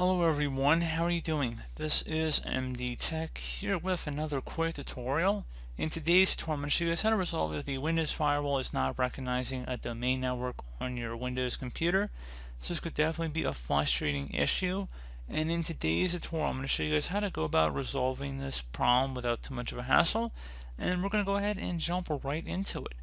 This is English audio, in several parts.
Hello everyone, how are you doing? This is MD Tech here with another quick tutorial. In today's tutorial, I'm going to show you guys how to resolve if the Windows Firewall is not recognizing a domain network on your Windows computer. So this could definitely be a frustrating issue. And in today's tutorial, I'm going to show you guys how to go about resolving this problem without too much of a hassle. And we're going to go ahead and jump right into it.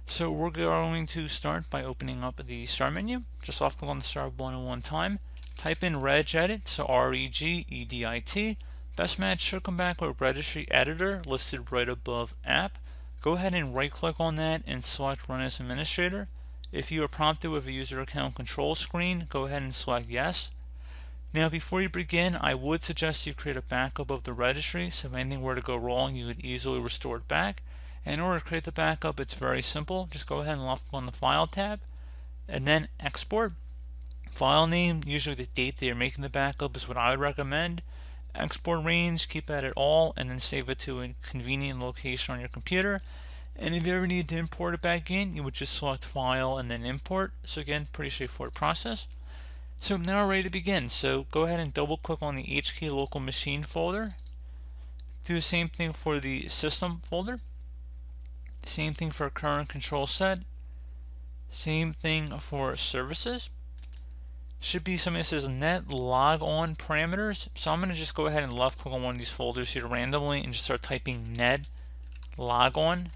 So we're going to start by opening up the Start menu. Just left click on the Start button one time. Type in regedit, so regedit. Best match should come back with registry editor listed right above app. Go ahead and right click on that and select run as administrator. If you are prompted with a user account control screen, go ahead and select yes. Now before you begin, I would suggest you create a backup of the registry, so if anything were to go wrong you would easily restore it back. And in order to create the backup, it's very simple. Just go ahead and left click on the file tab and then export. File name, usually the date that you're making the backup is what I would recommend. Export range, keep that at all, and then save it to a convenient location on your computer. And if you ever need to import it back in, you would just select File and then Import. So again, pretty straightforward process. So now we're ready to begin. So go ahead and double click on the HK local machine folder. Do the same thing for the system folder. Same thing for current control set. Same thing for services. Should be something that says net log on parameters. So I'm going to just go ahead and left click on one of these folders here randomly and just start typing net log on.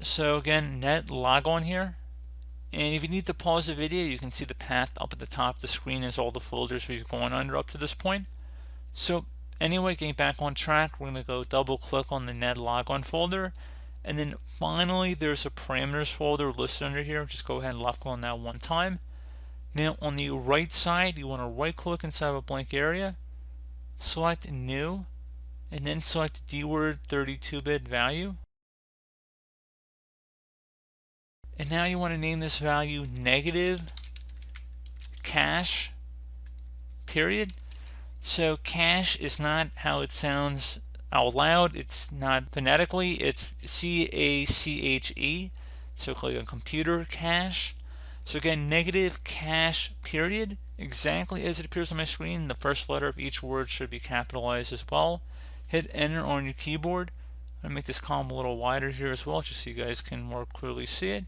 So again, net log on here. And if you need to pause the video, you can see the path up at the top of the screen is all the folders we've gone under up to this point. So anyway, getting back on track, we're going to go double click on the net log on folder. And then finally, there's a parameters folder listed under here. Just go ahead and left click on that one time. Now on the right side, you want to right click inside of a blank area, select new, and then select DWORD 32-bit value. And now you want to name this value negative cache period. So cache is not how it sounds out loud. It's not phonetically. It's C-A-C-H-E. So click on computer cache. So again, negative cache period, exactly as it appears on my screen. The first letter of each word should be capitalized as well. Hit enter on your keyboard. I'm going to make this column a little wider here as well, just so you guys can more clearly see it.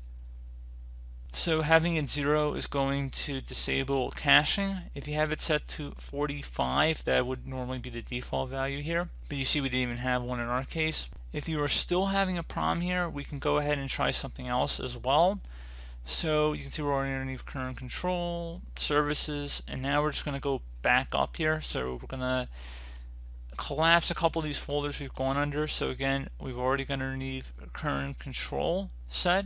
So having it 0 is going to disable caching. If you have it set to 45, that would normally be the default value here. But you see we didn't even have one in our case. If you are still having a problem here, we can go ahead and try something else as well. So you can see we're already underneath current control, services, and now we're just going to go back up here. So we're going to collapse a couple of these folders we've gone under. So again, we've already gone underneath current control set.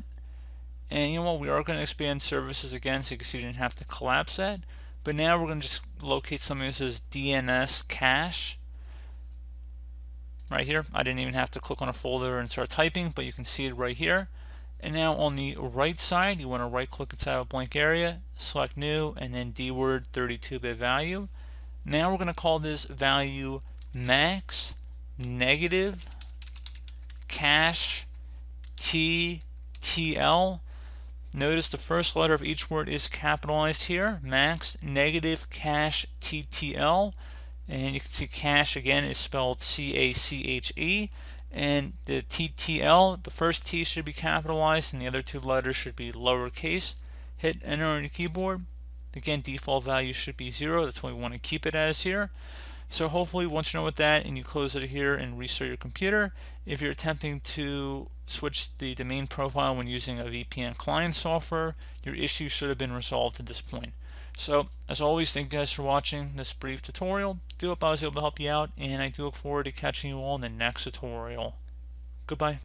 And you know what, we are going to expand services again, so you can see you didn't have to collapse that. But now we're going to just locate something that says DNS cache. Right here, I didn't even have to click on a folder and start typing, but you can see it right here. And now on the right side, you want to right click inside a blank area, select new, and then DWORD 32-bit value. Now we're going to call this value max negative cache TTL. Notice the first letter of each word is capitalized here, max negative cache TTL. And you can see cache again is spelled C-A-C-H-E. And the TTL, the first T should be capitalized and the other two letters should be lowercase. Hit enter on your keyboard. Again, default value should be 0. That's what we want to keep it as here. So hopefully once you know what that and you close it here and restart your computer, if you're attempting to switch the domain profile when using a VPN client software, your issue should have been resolved at this point. So as always, thank you guys for watching this brief tutorial. Do hope I was able to help you out, and I do look forward to catching you all in the next tutorial. Goodbye.